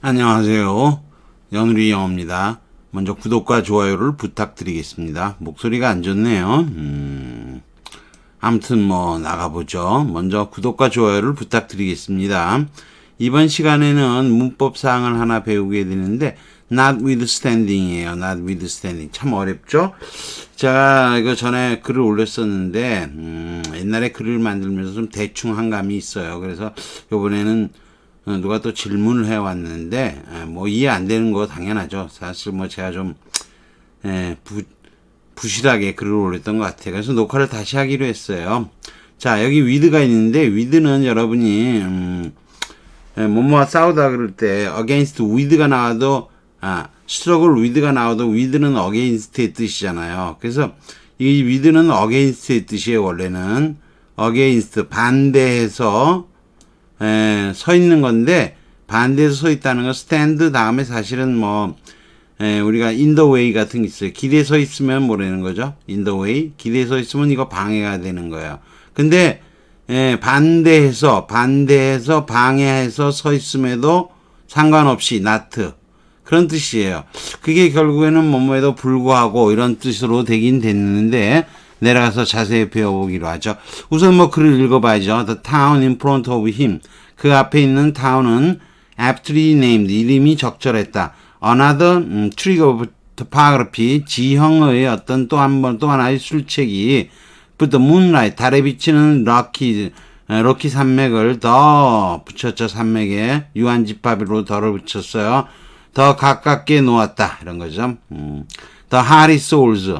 안녕하세요. 연우리 영어입니다. 먼저 구독과 좋아요를 부탁드리겠습니다. 목소리가 안 좋네요. 아무튼 나가보죠. 먼저 구독과 좋아요를 부탁드리겠습니다. 이번 시간에는 문법 사항을 하나 배우게 되는데 notwithstanding이에요. notwithstanding. 참 어렵죠? 제가 이거 전에 글을 올렸었는데 옛날에 글을 만들면서 좀 대충 한 감이 있어요. 그래서 이번에는 누가 또 질문을 해왔는데 이해 안 되는 거 당연하죠. 사실 제가 좀 부실하게 글을 올렸던 것 같아요. 그래서 녹화를 다시 하기로 했어요. 자, 여기 with가 있는데 with는 여러분이 뭐뭐와 싸우다 그럴 때 against with가 나와도 struggle with가 나와도 with는 against의 뜻이잖아요. 그래서 이 with는 against의 뜻이에요. 원래는 against 반대해서 서 있는 건데, 반대에서 서 있다는 건 stand 다음에 사실은 우리가 in the way 같은 게 있어요. 길에 서 있으면 뭐라는 거죠? in the way. 길에 서 있으면 이거 방해가 되는 거예요. 근데 반대해서 방해해서 서 있음에도 상관없이 not 그런 뜻이에요. 그게 결국에는 뭐뭐에도 불구하고 이런 뜻으로 되긴 됐는데 내려가서 자세히 배워보기로 하죠. 우선 글을 읽어봐야죠. The town in front of him. 그 앞에 있는 town은 aptly named. 이름이 적절했다. Another trick of topography. 지형의 어떤 또 하나의 술책이 But the moonlight. 달에 비치는 럭키 산맥을 더 붙였죠. 산맥에 유한지파비로 더를 붙였어요. 더 가깝게 놓았다. 이런 거죠. The hardy souls.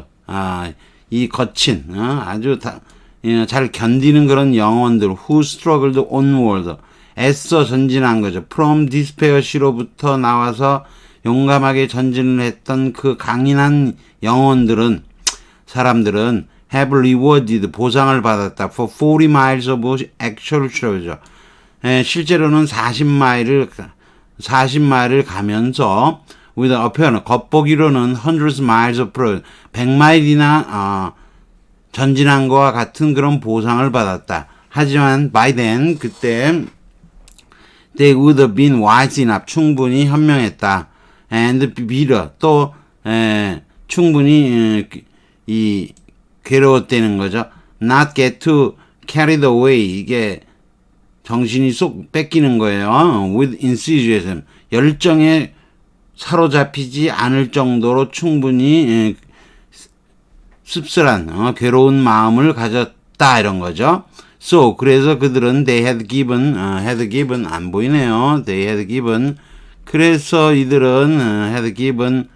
이 거친 아주 잘 견디는 그런 영혼들 who struggled onward 애써 전진한 거죠. from despair 시로부터 나와서 용감하게 전진을 했던 그 강인한 영혼들은 사람들은 have rewarded 보상을 받았다 for 40 miles of actual travel. 실제로는 40마일을 가면서 with appearance 겉보기로는 hundreds miles of progress 100마일이나 전진한 거와 같은 그런 보상을 받았다. 하지만 by then 그때 they would have been wise enough 충분히 현명했다. and bitter 또 충분히 괴로웠다는 거죠. not get too carried away 이게 정신이 쏙 뺏기는 거예요. with enthusiasm 열정에 사로잡히지 않을 정도로 충분히 씁쓸한 괴로운 마음을 가졌다 이런 거죠. So 그래서 그들은 they had given 안 보이네요. they had given 그래서 이들은 had given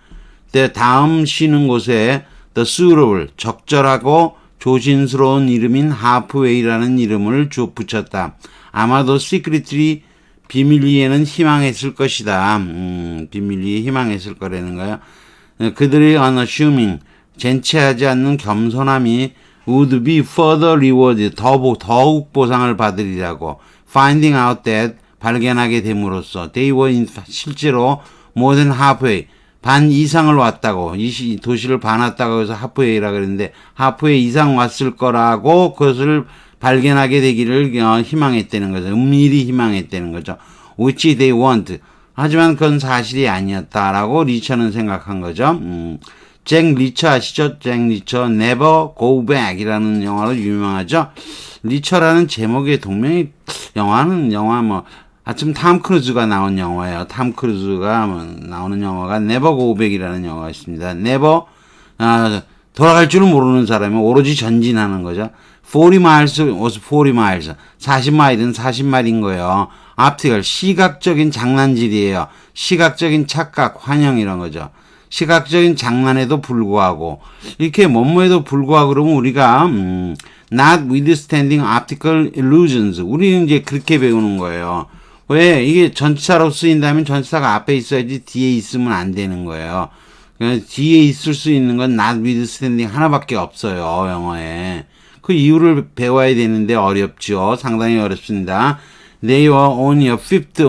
다음 쉬는 곳에 the suitable 적절하고 조심스러운 이름인 halfway라는 이름을 붙였다. 아마도 secretly 비밀리에는 희망했을 것이다. 비밀리에 희망했을 거라는 거예요. 그들의 unassuming, 젠체하지 않는 겸손함이 would be further rewarded, 더욱 보상을 받으리라고. finding out that, 발견하게 됨으로써 they were 실제로 more than halfway, 반 이상을 왔다고. 이 도시를 반 왔다고 해서 halfway라 그랬는데 halfway 이상 왔을 거라고 그것을 발견하게 되기를 희망했다는 거죠. 은밀히 희망했다는 거죠. Which they want. 하지만 그건 사실이 아니었다라고 리처는 생각한 거죠. 잭 리처 아시죠? 잭 리처 Never Go Back 이라는 영화로 유명하죠. 리처라는 제목의 동명이 영화는 아침 탐 크루즈가 나온 영화예요. 탐 크루즈가 나오는 영화가 Never Go Back 이라는 영화가 있습니다. Never 돌아갈 줄을 모르는 사람이 오로지 전진하는 거죠. 40 miles was 40 miles. 40마일은 40마일인 거예요. optical, 시각적인 장난질이에요. 시각적인 착각, 환영 이런 거죠. 시각적인 장난에도 불구하고 이렇게 뭐뭐에도 불구하고 그러면 우리가 notwithstanding optical illusions 우리는 이제 그렇게 배우는 거예요. 왜 이게 전치사로 쓰인다면 전치사가 앞에 있어야지 뒤에 있으면 안 되는 거예요. 뒤에 있을 수 있는 건 notwithstanding 하나밖에 없어요. 영어에. 그 이유를 배워야 되는데 어렵죠. 상당히 어렵습니다. They were only a fifth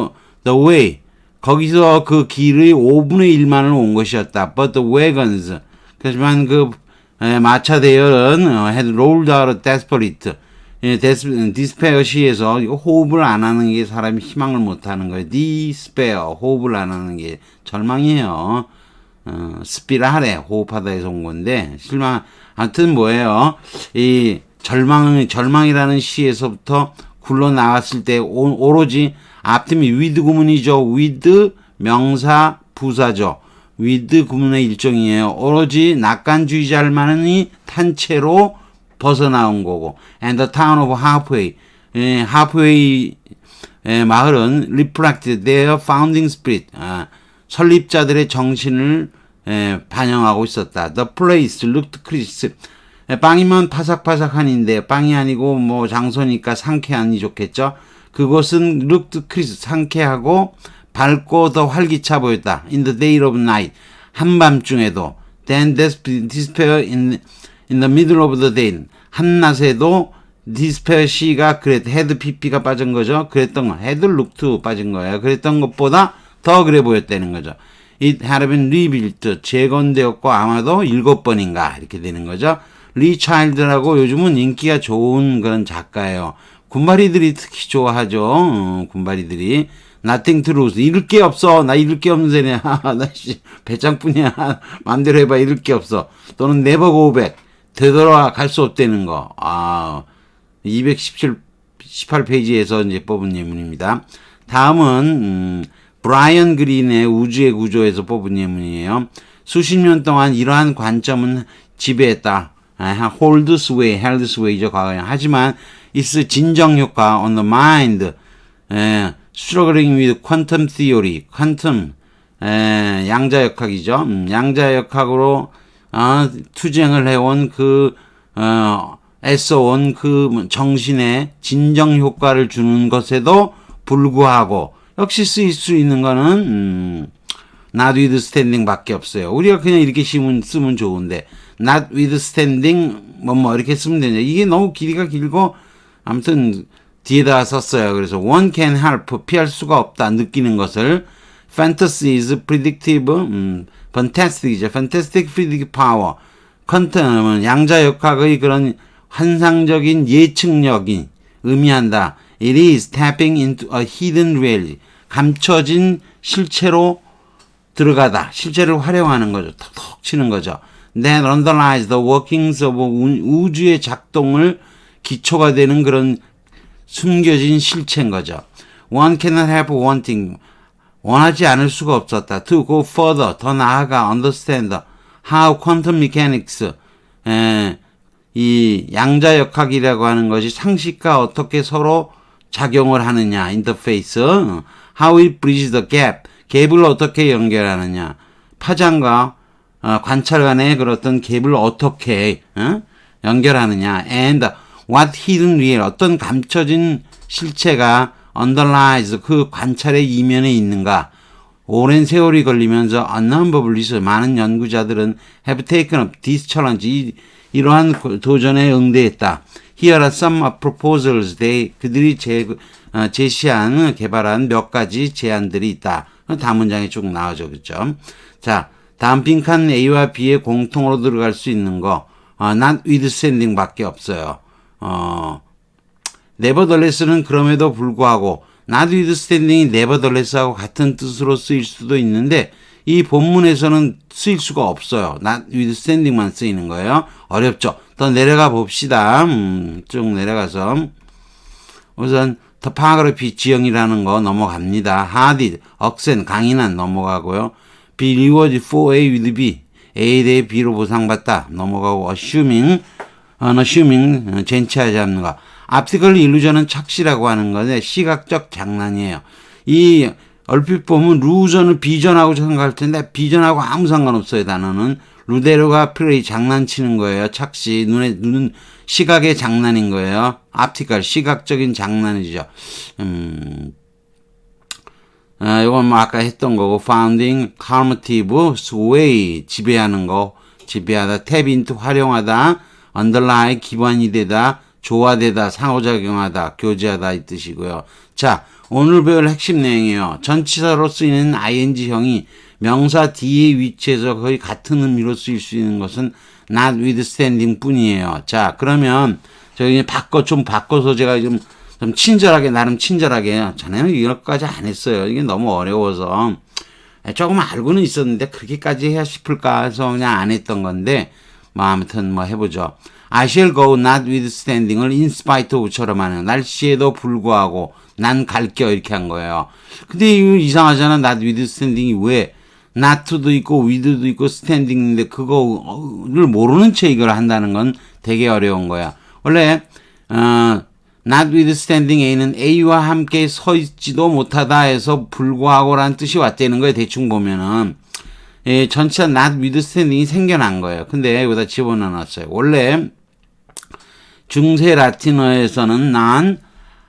the way. 거기서 그 길의 5분의 1만을 온 것이었다. But the wagons. 하지만 그 마차 대열은 had rolled out desperate. 예, despair 시에서 이거 호흡을 안 하는 게 사람이 희망을 못 하는 거예요. despair, 호흡을 안 하는 게 절망이에요. 스피라레, 호흡하다에서 온 건데, 실망, 아무튼 뭐예요. 이 절망이라는 시에서부터 굴러 나왔을 때 오로지 앞팀이 with 구문이죠. with 명사 부사죠. with 구문의 일종이에요. 오로지 낙관주의자만이 탄 채로 벗어나온 거고. And the town of halfway. halfway 마을은 reflected their founding spirit. 설립자들의 정신을 반영하고 있었다. The place looked crisp. 빵이면 파삭파삭한인데 빵이 아니고 뭐 장소니까 상쾌하니 좋겠죠. 그곳은 looked crisp, 상쾌하고 밝고 더 활기차 보였다. In the dead of night, 한밤중에도. Then despair in the middle of the day, 한낮에도 despair 시가 had pp가 빠진 거죠. 그랬던 거, had looked 빠진 거예요. 그랬던 것보다 더 그래 보였다는 거죠. It had been rebuilt, 재건되었고 아마도 7번인가 이렇게 되는 거죠. 리 차일드라고 요즘은 인기가 좋은 그런 작가예요. 군바리들이 특히 좋아하죠. 군바리들이. Nothing to lose. 잃을 게 없어. 나 잃을 게 없는 새냐. 나 배짱뿐이야. 마음대로 해봐. 잃을 게 없어. 또는 never go back. 되돌아갈 수 없다는 거. 18페이지에서 이제 뽑은 예문입니다. 다음은 브라이언 그린의 우주의 구조에서 뽑은 예문이에요. 수십 년 동안 이러한 관점은 지배했다. hold sway, held sway죠. 과거에. 하지만 it's 진정 효과 on the mind. struggling with quantum theory, 퀀텀 양자역학이죠. 양자역학으로 투쟁을 해온 애써온 그 정신에 진정 효과를 주는 것에도 불구하고 역시 쓰일 수 있는 거는 not withstanding 밖에 없어요. 우리가 그냥 이렇게 쓰면 좋은데 not withstanding 뭐 이렇게 쓰면 되냐. 이게 너무 길이가 길고 아무튼 뒤에다 썼어요. 그래서 one can help, 피할 수가 없다, 느끼는 것을. fantasy is predictive, fantastic이죠. fantastic predictive power. 퀀텀은 양자역학의 그런 환상적인 예측력이 의미한다. it is tapping into a hidden reality. 감춰진 실체로 들어가다. 실체를 활용하는 거죠. 톡톡 치는 거죠. that underlies the workings of 우주의 작동을 기초가 되는 그런 숨겨진 실체인 거죠. One cannot help wanting. 원하지 않을 수가 없었다. To go further. 더 나아가 understand how quantum mechanics 이 양자역학이라고 하는 것이 상식과 어떻게 서로 작용을 하느냐. interface. How it bridges the gap. 갭을 어떻게 연결하느냐. 파장과 관찰 간의 그런 어떤 갭을 어떻게 연결하느냐. And what hidden real, 어떤 감춰진 실체가 underlies, 그 관찰의 이면에 있는가. 오랜 세월이 걸리면서 unknown publics, 많은 연구자들은 have taken up this challenge, 이러한 도전에 응대했다. Here are some proposals, 그들이 제시한, 개발한 몇 가지 제안들이 있다. 다음 문장에 쭉 나오죠. 그렇죠? 자, 다음 빈칸 A와 B에 공통으로 들어갈 수 있는 거, not withstanding 밖에 없어요. nevertheless는 그럼에도 불구하고, not withstanding이 nevertheless하고 같은 뜻으로 쓰일 수도 있는데, 이 본문에서는 쓰일 수가 없어요. not withstanding만 쓰이는 거예요. 어렵죠. 더 내려가 봅시다. 쭉 내려가서. 우선, topography 지형이라는 거 넘어갑니다. hard, 억센, 강인한 넘어가고요. be rewarded for A with B. A에 대해 B로 보상받다. 넘어가고, assuming, 젠치하지 않는 거. optical illusion은 착시라고 하는 건데 시각적 장난이에요. 이 얼핏 보면 루전을 비전하고 생각할 텐데 비전하고 아무 상관없어요. 단어는 루데르가 프레이 장난치는 거예요. 착시, 눈은 시각의 장난인 거예요. optical, 시각적인 장난이죠. 이건 뭐 아까 했던 거고 founding, calmative, sway, 지배하는 거, 지배하다, tap into, 활용하다, underlie, 기반이 되다, 조화되다, 상호작용하다, 교제하다 이 뜻이고요. 자, 오늘 배울 핵심 내용이에요. 전치사로 쓰이는 ing형이 명사 D의 위치에서 거의 같은 의미로 쓰일 수 있는 것은 not withstanding 뿐이에요. 자, 그러면 저기 좀 바꿔서 제가 좀 친절하게, 나름 친절하게, 자네는 이렇게까지 안 했어요. 이게 너무 어려워서. 조금 알고는 있었는데, 그렇게까지 해야 싶을까 해서 그냥 안 했던 건데, 뭐, 아무튼 뭐 해보죠. I shall go notwithstanding을 in spite of처럼 하는, 날씨에도 불구하고, 난 갈겨, 이렇게 한 거예요. 근데 이거 이상하잖아. notwithstanding이 왜? not도 있고, with도 있고, standing인데, 그거를 모르는 채 이걸 한다는 건 되게 어려운 거야. 원래, notwithstanding A는 A와 함께 서 있지도 못하다 해서 불구하고라는 뜻이 왔다는 거예요. 대충 보면은. 예, 전치사 notwithstanding이 생겨난 거예요. 근데 여기다 집어넣어놨어요. 원래 중세 라틴어에서는 non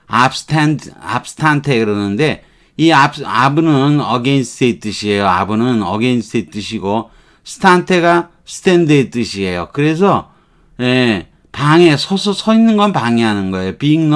obstante 그러는데 이 ab는 against의 뜻이에요. ab는 against의 뜻이고 stante가 stand의 뜻이에요. 그래서 예, 서 있는 건 방해하는 거예요. being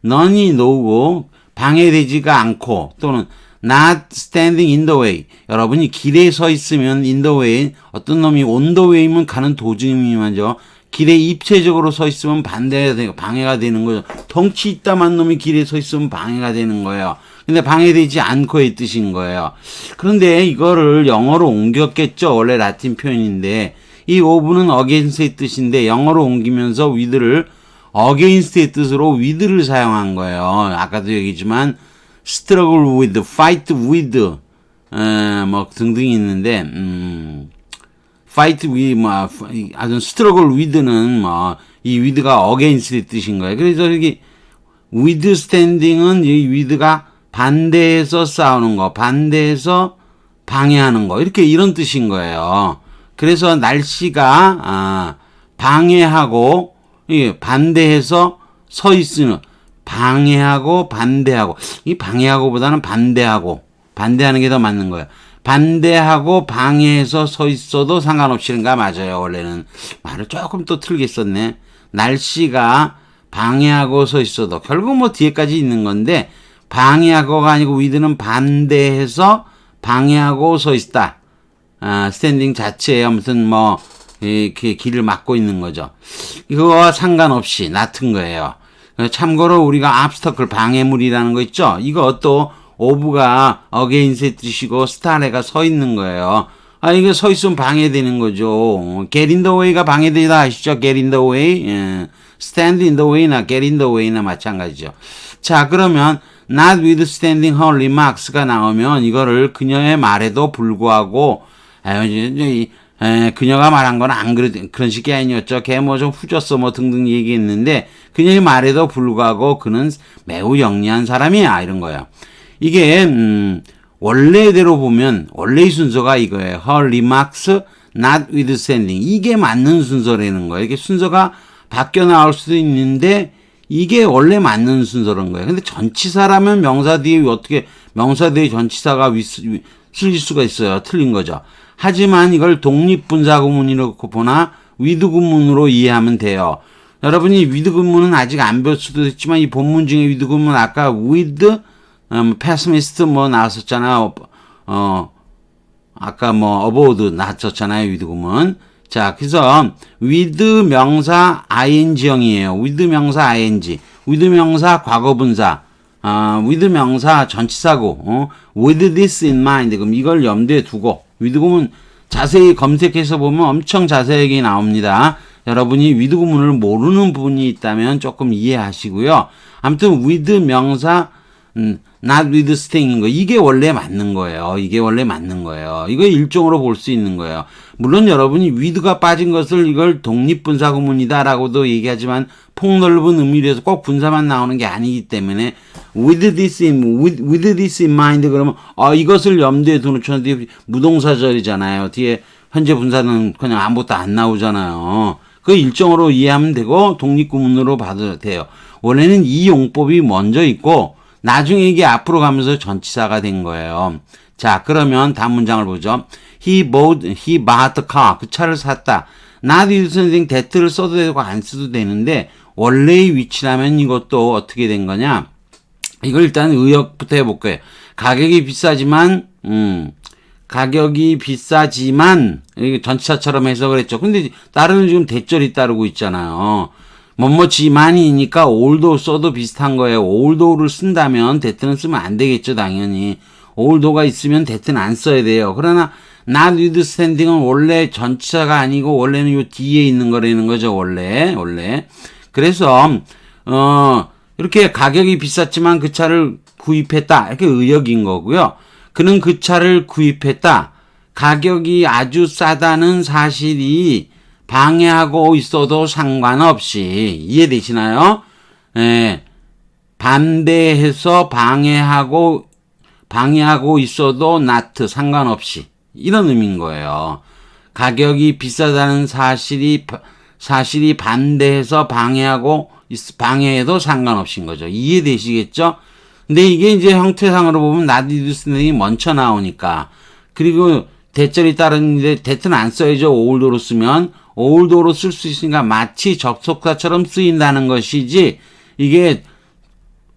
none이 no고 방해되지가 않고 또는 not standing in the way. 여러분이 길에 서 있으면 in the way, 어떤 놈이 on the way면 가는 도중이면죠. 길에 입체적으로 서 있으면 방해가 되는 거죠. 덩치 있다만 놈이 길에 서 있으면 방해가 되는 거예요. 근데 방해되지 않고의 뜻인 거예요. 그런데 이거를 영어로 옮겼겠죠. 원래 라틴 표현인데 이 ove는 against의 뜻인데 영어로 옮기면서 with를 against의 뜻으로 with를 사용한 거예요. 아까도 얘기했지만 struggle with, fight with, 뭐 등등이 있는데 fight with, 뭐 아주 struggle with는 뭐 이 with가 against의 뜻인 거예요. 그래서 여기 withstanding은 이 with가 반대해서 싸우는 거, 반대해서 방해하는 거 이렇게 이런 뜻인 거예요. 그래서 날씨가 방해하고 반대해서 서 있으면 방해하고 반대하고 이 방해하고보다는 반대하는 게 더 맞는 거예요. 반대하고 방해해서 서 있어도 상관없이는가 맞아요. 원래는 말을 조금 또 틀게 썼네. 날씨가 방해하고 서 있어도 결국 뭐 뒤에까지 있는 건데 방해하고가 아니고 with는 반대해서 방해하고 서 있다. 스탠딩 자체에 아무튼 뭐 이렇게 길을 막고 있는 거죠. 이거와 상관없이 같은 거예요. 참고로 우리가 obstacle 방해물이라는 거 있죠. 이거 또 ove가 against의 뜻이고 start가 서 있는 거예요. 이게 서 있으면 방해되는 거죠. get in the way가 방해되다 아시죠? get in the way, stand in the way나 get in the way나 마찬가지죠. 자, 그러면 notwithstanding her remarks가 나오면 이거를 그녀의 말에도 불구하고 그녀가 말한 건 안 그런 식이 아니었죠. 걔 뭐 좀 후졌어 뭐 등등 얘기했는데 그녀의 말에도 불구하고 그는 매우 영리한 사람이야 이런 거예요. 이게 원래대로 보면 원래의 순서가 이거예요. Her remarks notwithstanding 이게 맞는 순서라는 거예요. 이게 순서가 바뀌어 나올 수도 있는데 이게 원래 맞는 순서라는 거예요. 근데 전치사라면 명사 뒤에 어떻게 명사 뒤에 전치사가 쓸릴 수가 있어요. 틀린 거죠. 하지만 이걸 독립분사 구문이라고 보나 with 구문으로 이해하면 돼요. 여러분이 with 구문은 아직 안 배울 수도 있지만 이 본문 중에 with 구문 아까 with pessimist 뭐 나왔었잖아요. 아까 뭐 about 나왔었잖아요. with 구문. 자, 그래서 with 명사 ing형이에요. with 명사 ing, with 명사 과거분사, with 명사 전치사고, with this in mind. 그럼 이걸 염두에 두고 with 구문 자세히 검색해서 보면 엄청 자세하게 나옵니다. 여러분이 with 구문을 모르는 부분이 있다면 조금 이해하시고요. 아무튼 with 명사 notwithstanding인 거 이게 원래 맞는 거예요. 이게 원래 맞는 거예요. 이거 일종으로 볼 수 있는 거예요. 물론 여러분이 with가 빠진 것을 이걸 독립분사 구문이다라고도 얘기하지만 폭넓은 의미로서 꼭 분사만 나오는 게 아니기 때문에 with this in mind 그러면 이것을 염두에 두는 뒤에 무동사절이잖아요. 뒤에 현재 분사는 그냥 아무것도 안 나오잖아요. 그 일종으로 이해하면 되고 독립구문으로 봐도 돼요. 원래는 이 용법이 먼저 있고 나중에 이게 앞으로 가면서 전치사가 된 거예요. 자, 그러면 다음 문장을 보죠. He bought the car. 그 차를 샀다. notwithstanding that를 써도 되고 안 써도 되는데 원래의 위치라면 이것도 어떻게 된 거냐? 이걸 일단 의역부터 해볼게요. 가격이 비싸지만 이게 전치사처럼 해석을 했죠. 근데 따르는 지금 대절이 따르고 있잖아요. 뭐뭐지만이니까 although 써도 비슷한 거예요. although를 쓴다면 that는 쓰면 안 되겠죠, 당연히. although가 있으면 that는 안 써야 돼요. 그러나 notwithstanding은 원래 전치사가 아니고 원래는 요 뒤에 있는 거라는 거죠, 원래. 그래서 이렇게 가격이 비쌌지만 그 차를 구입했다. 이렇게 의역인 거고요. 그는 그 차를 구입했다. 가격이 아주 싸다는 사실이 방해하고 있어도 상관없이. 이해되시나요? 예. 반대해서 방해하고 있어도 not 상관없이. 이런 의미인 거예요. 가격이 비싸다는 사실이 반대해서 방해해도 상관없인 거죠. 이해되시겠죠? 근데 이게 이제 형태상으로 보면 notwithstanding이 먼저 나오니까. 그리고 대절이 따르는데 대트는 안 써야죠. olthough로 쓰면. olthough로 쓸 수 있으니까 마치 접속사처럼 쓰인다는 것이지, 이게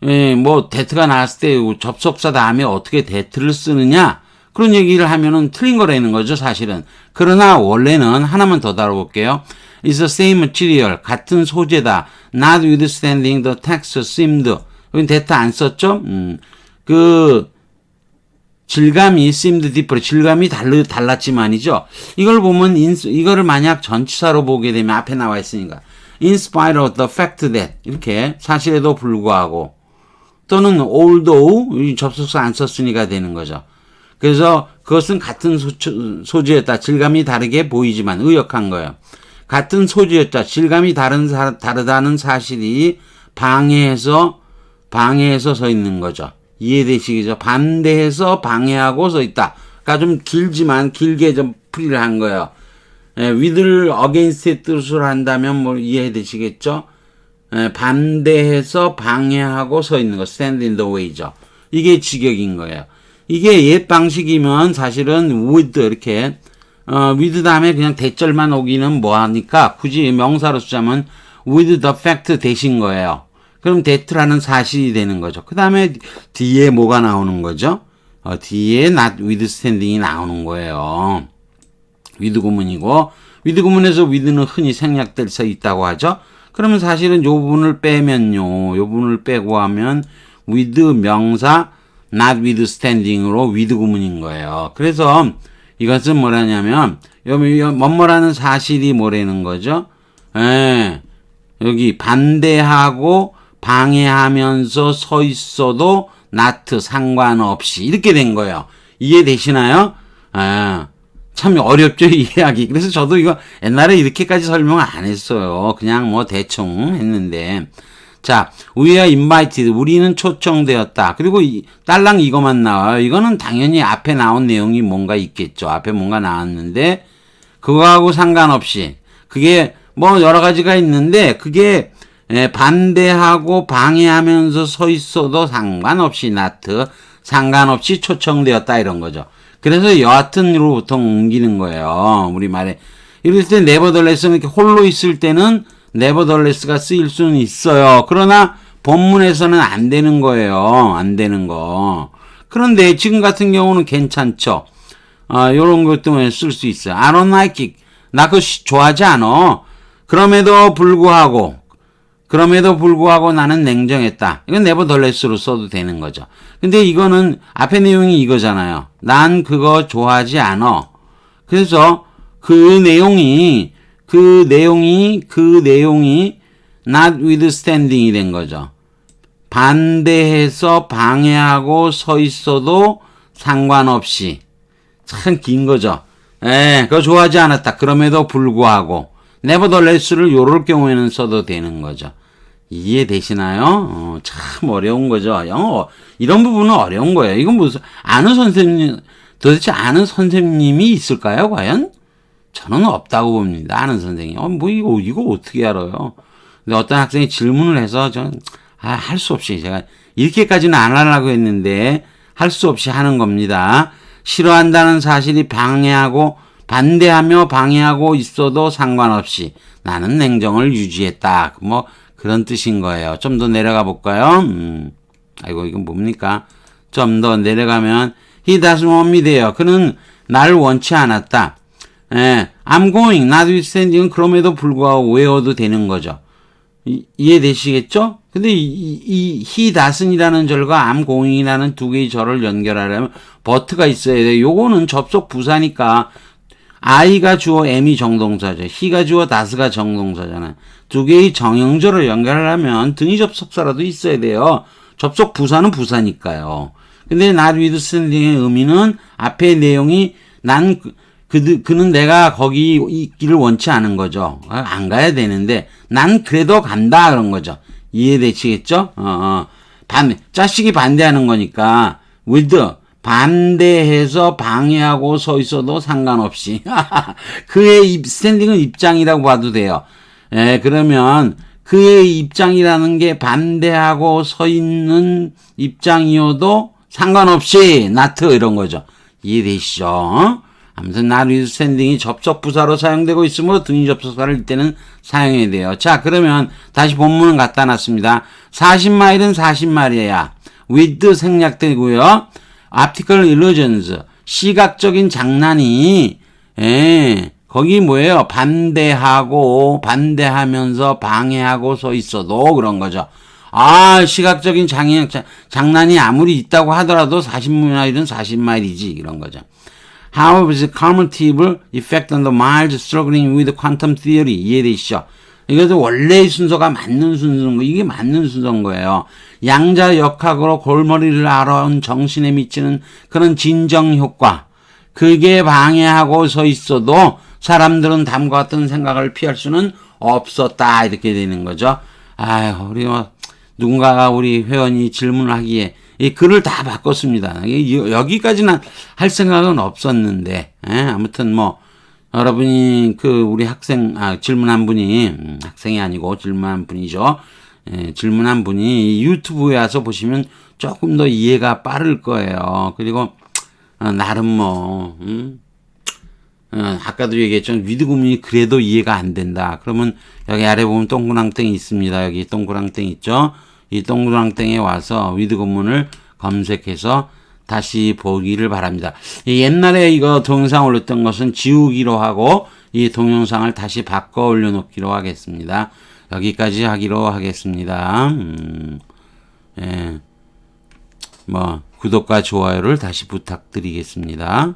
대트가 나왔을 때 접속사 다음에 어떻게 대트를 쓰느냐, 그런 얘기를 하면은 틀린 거라는 거죠, 사실은. 그러나 원래는 하나만 더 다뤄볼게요. It's the same material. 같은 소재다. Notwithstanding the text seemed. 여기 대트 안 썼죠? 질감이 seemed different. 질감이 달랐지만이죠. 이걸 보면, 이거를 만약 전치사로 보게 되면 앞에 나와 있으니까. In spite of the fact that. 이렇게 사실에도 불구하고. 또는 although. 접속사 안 썼으니까 되는 거죠. 그래서 그것은 같은 소재였다. 질감이 다르게 보이지만 의역한 거예요. 같은 소재였다. 질감이 다르다는 사실이 방해해서 서 있는 거죠. 이해되시겠죠? 반대해서 방해하고 서 있다. 그러니까 좀 길지만 길게 좀 풀이를 한 거예요. with를 against의 뜻으로 한다면 뭐 이해되시겠죠? 반대해서 방해하고 서 있는 거. stand in the way죠. 이게 직역인 거예요. 이게 옛 방식이면 사실은 with 이렇게 with 다음에 그냥 대절만 오기는 뭐하니까 굳이 명사로 쓰자면 with the fact 대신 거예요. 그럼 that라는 사실이 되는 거죠. 그 다음에 뒤에 뭐가 나오는 거죠? 뒤에 notwithstanding이 나오는 거예요. with 구문이고, with 구문에서 with는 흔히 생략될 수 있다고 하죠. 그러면 사실은 요 부분을 빼면요, 요 부분을 빼고 하면 with 명사 notwithstanding으로 with 구문인 거예요. 그래서 이것은 뭐라냐면 뭐뭐라는 사실이 뭐라는 거죠? 여기 반대하고 방해하면서 서 있어도 not 상관없이 이렇게 된 거예요. 이해되시나요? 참 어렵죠, 이해하기. 그래서 저도 이거 옛날에 이렇게까지 설명 안 했어요. 그냥 뭐 대충 했는데. 자, we are invited. 우리는 초청되었다. 그리고 딸랑 이거만 나와요. 이거는 당연히 앞에 나온 내용이 뭔가 있겠죠. 앞에 뭔가 나왔는데 그거하고 상관없이, 그게 뭐 여러 가지가 있는데 그게 반대하고 방해하면서 서 있어도 상관없이 not, 상관없이 초청되었다 이런 거죠. 그래서 여하튼으로 보통 옮기는 거예요. 우리말에. 이럴 때 nevertheless는 이렇게 홀로 있을 때는 nevertheless가 쓰일 수는 있어요. 그러나 본문에서는 안 되는 거예요. 안 되는 거. 그런데 지금 같은 경우는 괜찮죠. 요런 것도 쓸 수 있어요. I don't like it. 나 그거 좋아하지 않아. 그럼에도 불구하고 나는 냉정했다. 이건 nevertheless로 써도 되는 거죠. 근데 이거는 앞에 내용이 이거잖아요. 난 그거 좋아하지 않아. 그래서 그 내용이 notwithstanding이 된 거죠. 반대해서 방해하고 서 있어도 상관없이. 참 긴 거죠. 그거 좋아하지 않았다. 그럼에도 불구하고. nevertheless를 요럴 경우에는 써도 되는 거죠. 이해되시나요? 참 어려운 거죠. 영어 이런 부분은 어려운 거예요. 이건 무슨 도대체 아는 선생님이 있을까요, 과연? 저는 없다고 봅니다. 아는 선생님. 뭐 이거 어떻게 알아요? 근데 어떤 학생이 질문을 해서 할 수 없이 제가 이렇게까지는 안 하려고 했는데 할 수 없이 하는 겁니다. 싫어한다는 사실이 반대하며 방해하고 있어도 상관없이 나는 냉정을 유지했다. 뭐 그런 뜻인 거예요. 좀 더 내려가 볼까요? 아이고 이건 뭡니까? 좀 더 내려가면 He doesn't want me 돼요. 그는 나를 원치 않았다. I'm going, notwithstanding은 그럼에도 불구하고 where도 되는 거죠. 이해되시겠죠? 근데 he doesn't이라는 절과 am going이라는 두 개의 절을 연결하려면 but가 있어야 돼요. 요거는 접속 부사니까 I가 주어 am이 정동사죠. he가 주어 does가 정동사잖아요. 두 개의 정형절을 연결하려면 등위 접속사라도 있어야 돼요. 접속 부사는 부사니까요. 근데 not with standing의 의미는 앞에 내용이 그는 내가 거기 있기를 원치 않은 거죠. 안 가야 되는데 난 그래도 간다 그런 거죠. 이해되시겠죠? 자식이 반대하는 거니까 with 반대해서 방해하고 서 있어도 상관없이 그의 스탠딩은 입장이라고 봐도 돼요. 그러면 그의 입장이라는 게 반대하고 서 있는 입장이어도 상관없이 not 이런 거죠. 이해되시죠? 아무튼 not with standing이 접속 부사로 사용되고 있으므로 등위 접속사를 이때는 사용해야 돼요. 자, 그러면 다시 본문은 갖다 놨습니다. 40마일은 40마일이야. with 생략되고요. optical illusions 시각적인 장난이 거기 뭐예요? 반대하면서 방해하고 서 있어도 그런 거죠. 시각적인 장난이 아무리 있다고 하더라도 40마일은 40마일이지 이런 거죠. However, the cumulative effect on the mind struggling with quantum theory 이해되시죠? 이것도 원래의 순서가 맞는 순서인 거, 이게 맞는 순서인 거예요. 양자 역학으로 골머리를 알아온 정신에 미치는 그런 진정 효과, 그게 방해하고 서 있어도 사람들은 다음과 같은 생각을 피할 수는 없었다 이렇게 되는 거죠. 우리 누군가가 우리 회원이 질문을 하기에 이 글을 다 바꿨습니다. 여기까지는 할 생각은 없었는데, 아무튼 여러분이 우리 질문한 분이 학생이 아니고 질문한 분이죠. 질문한 분이 유튜브에 와서 보시면 조금 더 이해가 빠를 거예요. 그리고 나름 아까도 얘기했지만 위드구문이 그래도 이해가 안 된다. 그러면 여기 아래 보면 동그랑땡이 있습니다. 여기 동그랑땡 있죠. 이 동그랑땡에 와서 위드구문을 검색해서 다시 보기를 바랍니다. 옛날에 이거 동영상 올렸던 것은 지우기로 하고 이 동영상을 다시 바꿔 올려놓기로 하겠습니다. 여기까지 하기로 하겠습니다. 구독과 좋아요를 다시 부탁드리겠습니다.